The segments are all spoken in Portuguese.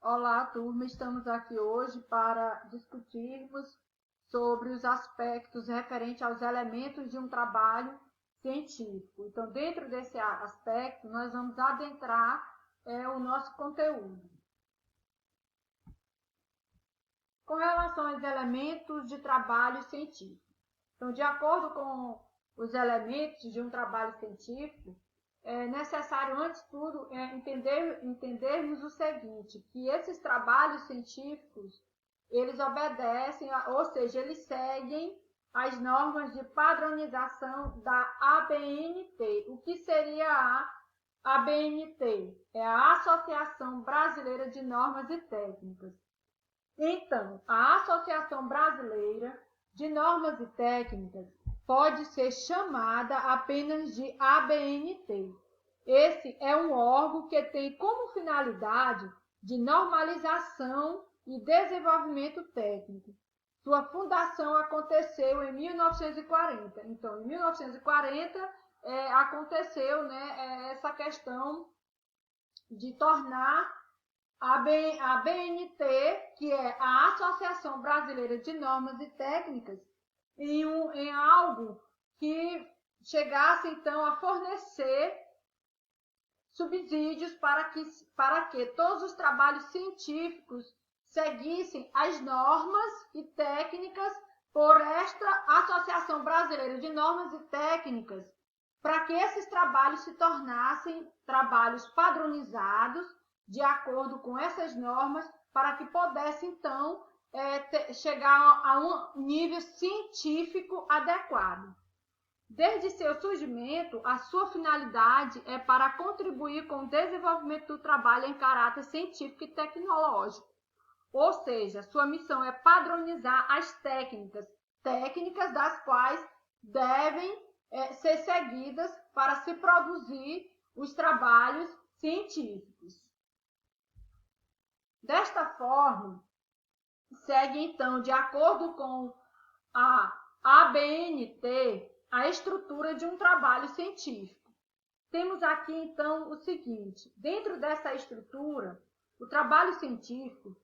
Olá, turma. Estamos aqui hoje para discutirmos sobre os aspectos referentes aos elementos de um trabalho científico. Então, dentro desse aspecto, nós vamos adentrar o nosso conteúdo. Com relação aos elementos de trabalho científico. Então, de acordo com os elementos de um trabalho científico, é necessário, antes de tudo, entendermos o seguinte, que esses trabalhos científicos, eles obedecem, ou seja, eles seguem as normas de padronização da ABNT. O que seria a ABNT? É a Associação Brasileira de Normas e Técnicas. Então, a Associação Brasileira de Normas e Técnicas pode ser chamada apenas de ABNT. Esse é um órgão que tem como finalidade de normalização e desenvolvimento técnico. Sua fundação aconteceu em 1940. Então, em 1940, aconteceu essa questão de tornar a BNT, que é a Associação Brasileira de Normas e Técnicas, em algo que chegasse, então, a fornecer subsídios para que todos os trabalhos científicos seguissem as normas e técnicas por esta Associação Brasileira de Normas e Técnicas, para que esses trabalhos se tornassem trabalhos padronizados de acordo com essas normas, para que pudesse, então, chegar a um nível científico adequado. Desde seu surgimento, a sua finalidade é para contribuir com o desenvolvimento do trabalho em caráter científico e tecnológico. Ou seja, sua missão é padronizar as técnicas das quais devem ser seguidas para se produzir os trabalhos científicos. Desta forma, segue então, de acordo com a ABNT, a estrutura de um trabalho científico. Temos aqui então o seguinte: dentro dessa estrutura, o trabalho científico,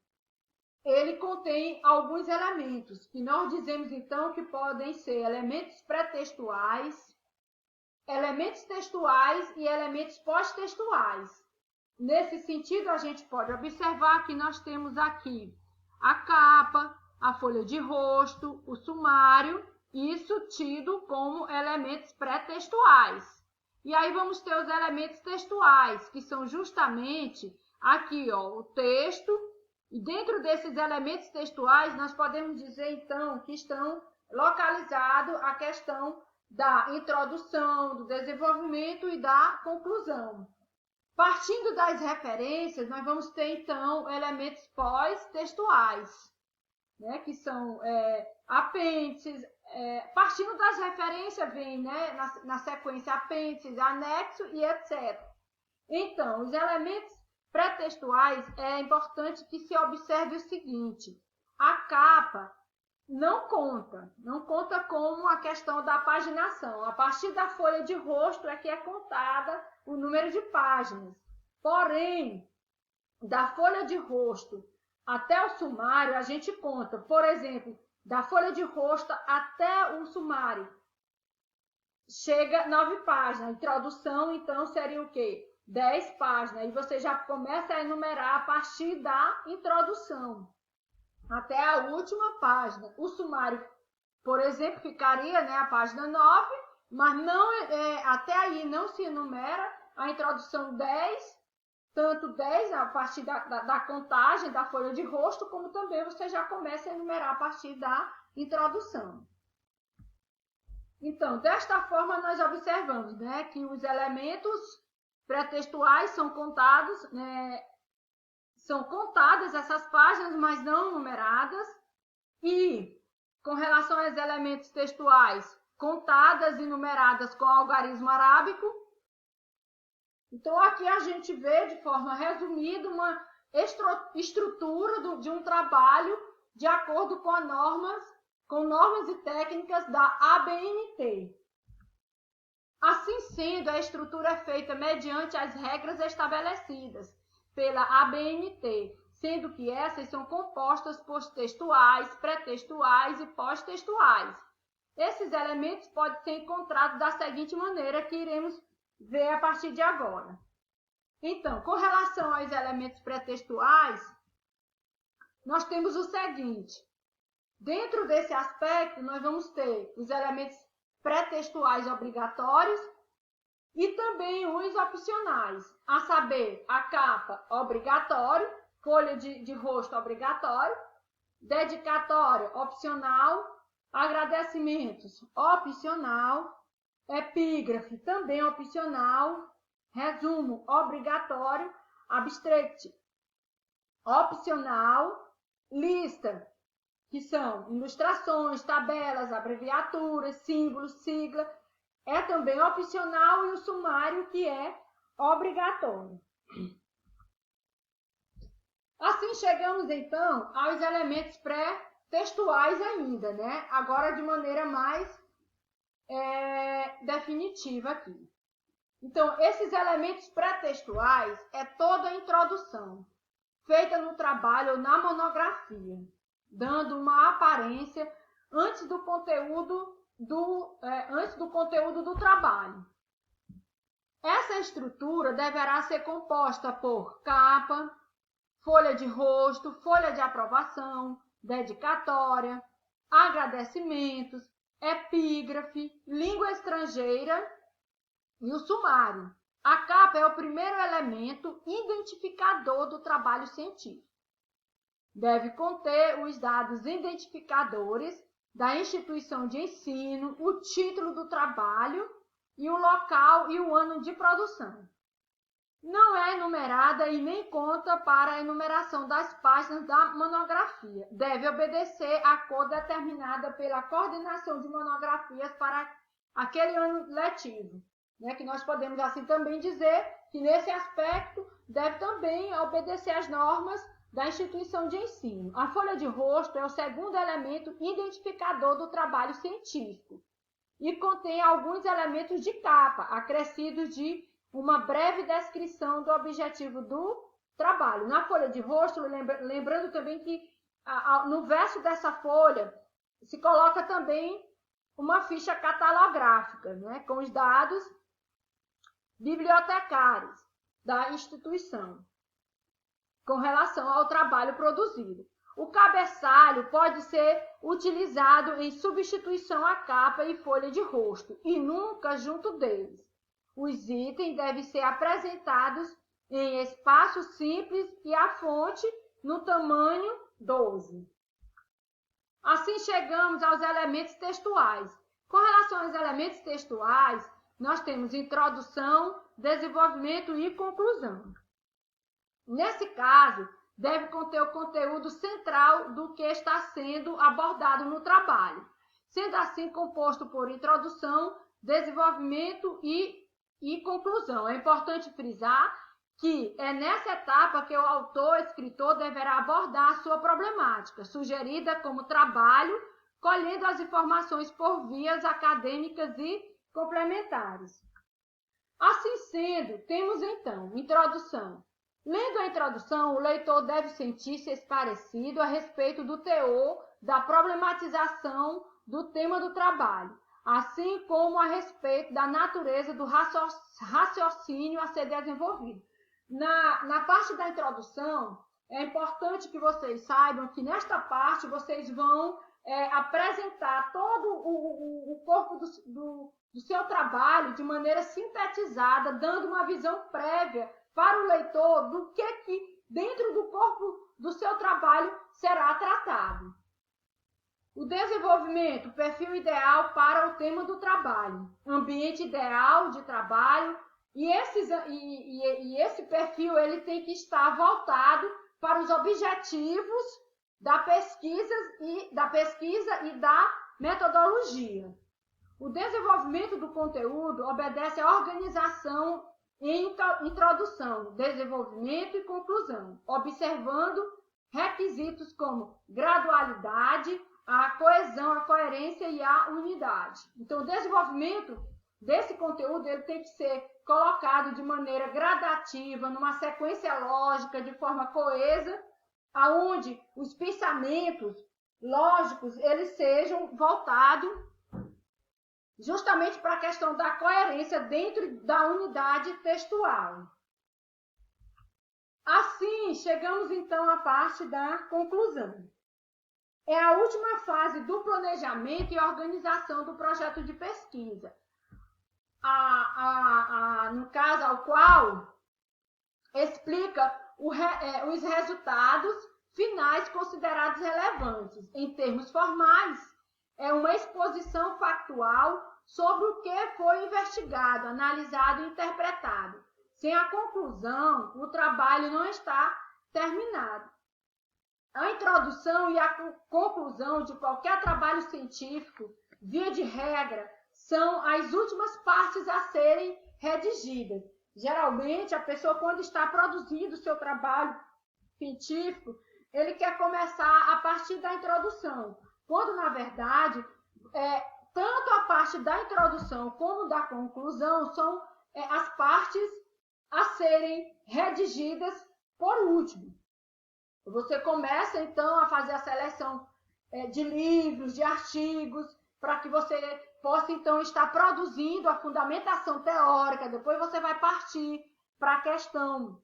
ele contém alguns elementos, que nós dizemos então que podem ser elementos pré-textuais, elementos textuais e elementos pós-textuais. Nesse sentido, a gente pode observar que nós temos aqui a capa, a folha de rosto, o sumário, isso tido como elementos pré-textuais. E aí vamos ter os elementos textuais, que são justamente aqui, ó, o texto. E dentro desses elementos textuais, nós podemos dizer, então, que estão localizados a questão da introdução, do desenvolvimento e da conclusão. Partindo das referências, nós vamos ter, então, elementos pós-textuais, né, que são apêndices. Partindo das referências, vem, né, na sequência apêndices, anexo e etc. Então, os elementos pré-textuais, é importante que se observe o seguinte: a capa não conta como a questão da paginação. A partir da folha de rosto é que é contada o número de páginas. Porém, da folha de rosto até o sumário, a gente conta, por exemplo, da folha de rosto até o sumário, chega 9 páginas. A introdução, então, seria o quê? 10 páginas. E você já começa a enumerar a partir da introdução até a última página. O sumário, por exemplo, ficaria, né, a página 9, mas não, até aí não se enumera a introdução 10, tanto 10 a partir da contagem da folha de rosto, como também você já começa a enumerar a partir da introdução. Então, desta forma, nós observamos, né, que os elementos pré-textuais são contados, né, são contadas essas páginas, mas não numeradas, e com relação aos elementos textuais, contadas e numeradas com algarismo arábico. Então, aqui a gente vê, de forma resumida, uma estrutura de um trabalho de acordo com normas e técnicas da ABNT. Assim sendo, a estrutura é feita mediante as regras estabelecidas pela ABNT, sendo que essas são compostas por textuais, pré-textuais e pós-textuais. Esses elementos podem ser encontrados da seguinte maneira, que iremos ver a partir de agora. Então, com relação aos elementos pré-textuais, nós temos o seguinte. Dentro desse aspecto, nós vamos ter os elementos pré-textuais obrigatórios e também os opcionais, a saber, a capa obrigatório, folha de rosto obrigatório, dedicatória opcional, agradecimentos opcional, epígrafe também opcional, resumo obrigatório, abstract opcional, lista, que são ilustrações, tabelas, abreviaturas, símbolos, sigla, é também opcional, e o sumário, que é obrigatório. Assim chegamos então aos elementos pré-textuais ainda, né? Agora de maneira mais definitiva aqui. Então, esses elementos pré-textuais é toda a introdução feita no trabalho ou na monografia, dando uma aparência antes do conteúdo do trabalho. Essa estrutura deverá ser composta por capa, folha de rosto, folha de aprovação, dedicatória, agradecimentos, epígrafe, língua estrangeira e o sumário. A capa é o primeiro elemento identificador do trabalho científico. Deve conter os dados identificadores da instituição de ensino, o título do trabalho e o local e o ano de produção. Não é enumerada e nem conta para a enumeração das páginas da monografia. Deve obedecer à cor determinada pela coordenação de monografias para aquele ano letivo, né? Que nós podemos assim também dizer que nesse aspecto deve também obedecer às normas da instituição de ensino. A folha de rosto é o segundo elemento identificador do trabalho científico e contém alguns elementos de capa, acrescidos de uma breve descrição do objetivo do trabalho. Na folha de rosto, lembrando também que no verso dessa folha se coloca também uma ficha catalográfica, né, com os dados bibliotecários da instituição com relação ao trabalho produzido. O cabeçalho pode ser utilizado em substituição à capa e folha de rosto e nunca junto deles. Os itens devem ser apresentados em espaço simples e a fonte no tamanho 12. Assim chegamos aos elementos textuais. Com relação aos elementos textuais, nós temos introdução, desenvolvimento e conclusão. Nesse caso, deve conter o conteúdo central do que está sendo abordado no trabalho, sendo assim composto por introdução, desenvolvimento e conclusão. É importante frisar que é nessa etapa que o autor, escritor, deverá abordar a sua problemática, sugerida como trabalho, colhendo as informações por vias acadêmicas e complementares. Assim sendo, temos então introdução. Lendo a introdução, o leitor deve sentir-se esclarecido a respeito do teor da problematização do tema do trabalho, assim como a respeito da natureza do raciocínio a ser desenvolvido. Na parte da introdução, é importante que vocês saibam que nesta parte vocês vão apresentar todo o corpo do seu trabalho de maneira sintetizada, dando uma visão prévia para o leitor do que dentro do corpo do seu trabalho será tratado. O desenvolvimento, perfil ideal para o tema do trabalho, ambiente ideal de trabalho, e esse perfil ele tem que estar voltado para os objetivos da pesquisa e da metodologia. O desenvolvimento do conteúdo obedece à organização em introdução, desenvolvimento e conclusão, observando requisitos como gradualidade, a coesão, a coerência e a unidade. Então, o desenvolvimento desse conteúdo ele tem que ser colocado de maneira gradativa, numa sequência lógica, de forma coesa, aonde os pensamentos lógicos eles sejam voltados justamente para a questão da coerência dentro da unidade textual. Assim, chegamos então à parte da conclusão. É a última fase do planejamento e organização do projeto de pesquisa. No caso ao qual explica os resultados finais considerados relevantes. Em termos formais, é uma exposição factual sobre o que foi investigado, analisado e interpretado. Sem a conclusão, o trabalho não está terminado. A introdução e a conclusão de qualquer trabalho científico, via de regra, são as últimas partes a serem redigidas. Geralmente, a pessoa, quando está produzindo o seu trabalho científico, ele quer começar a partir da introdução, quando, na verdade, tanto a parte da introdução como da conclusão são as partes a serem redigidas por último. Você começa, então, a fazer a seleção de livros, de artigos, para que você possa, então, estar produzindo a fundamentação teórica. Depois você vai partir para a questão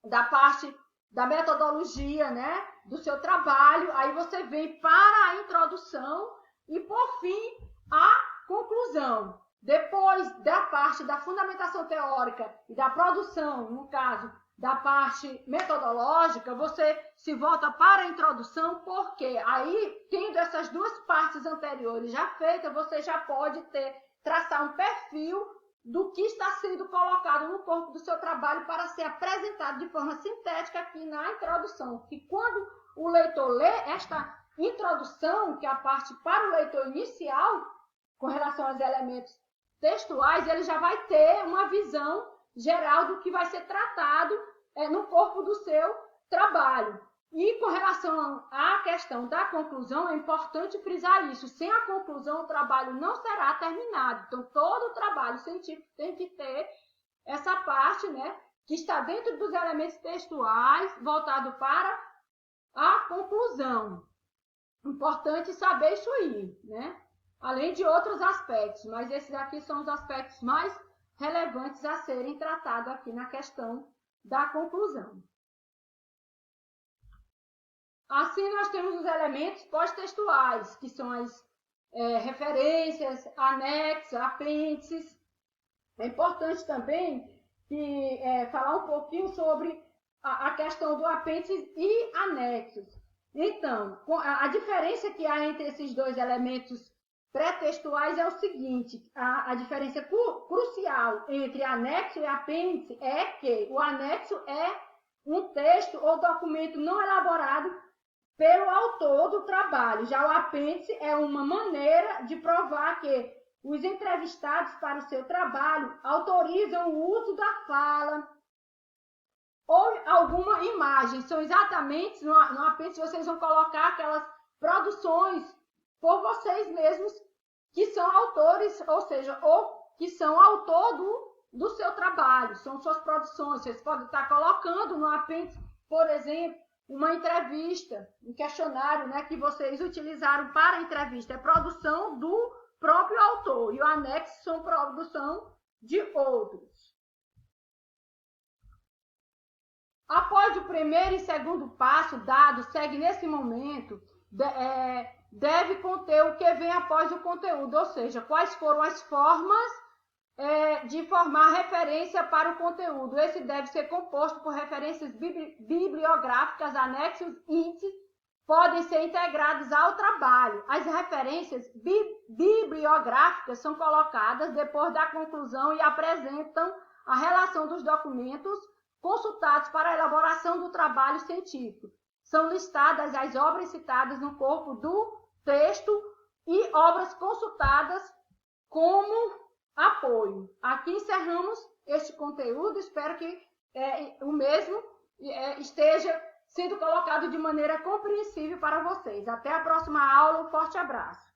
da parte da metodologia, né, do seu trabalho. Aí você vem para a introdução e, por fim, a conclusão. Depois da parte da fundamentação teórica e da produção, no caso, da parte metodológica, você se volta para a introdução, porque aí, tendo essas duas partes anteriores já feitas, você já pode traçar um perfil do que está sendo colocado no corpo do seu trabalho para ser apresentado de forma sintética aqui na introdução. Que quando o leitor lê esta introdução, que é a parte para o leitor inicial, com relação aos elementos textuais, ele já vai ter uma visão geral do que vai ser tratado no corpo do seu trabalho. E com relação à questão da conclusão, é importante frisar isso. Sem a conclusão, o trabalho não será terminado. Então, todo o trabalho científico tem que ter essa parte, né, que está dentro dos elementos textuais, voltado para a conclusão. Importante saber isso aí, né? Além de outros aspectos, mas esses aqui são os aspectos mais relevantes a serem tratados aqui na questão da conclusão. Assim, nós temos os elementos pós-textuais, que são as referências, anexos, apêndices. É importante também falar um pouquinho sobre a questão do apêndice e anexos. Então, a diferença que há entre esses dois elementos pré-textuais é o seguinte: a diferença crucial entre anexo e apêndice é que o anexo é um texto ou documento não elaborado pelo autor do trabalho. Já o apêndice é uma maneira de provar que os entrevistados para o seu trabalho autorizam o uso da fala ou alguma imagem. São exatamente, no apêndice vocês vão colocar aquelas produções por vocês mesmos que são autores, ou seja, ou que são autor do seu trabalho, são suas produções. Vocês podem estar colocando no apêndice, por exemplo, uma entrevista, um questionário, né, que vocês utilizaram para a entrevista. É produção do próprio autor, e o anexo são produção de outros. Após o primeiro e segundo passo dado, segue nesse momento, deve conter o que vem após o conteúdo, ou seja, quais foram as formas de formar referência para o conteúdo. Esse deve ser composto por referências bibliográficas, anexos, índices, podem ser integrados ao trabalho. As referências bibliográficas são colocadas depois da conclusão e apresentam a relação dos documentos consultados para a elaboração do trabalho científico. São listadas as obras citadas no corpo do texto e obras consultadas como apoio. Aqui encerramos este conteúdo. Espero que o mesmo esteja sendo colocado de maneira compreensível para vocês. Até a próxima aula. Um forte abraço.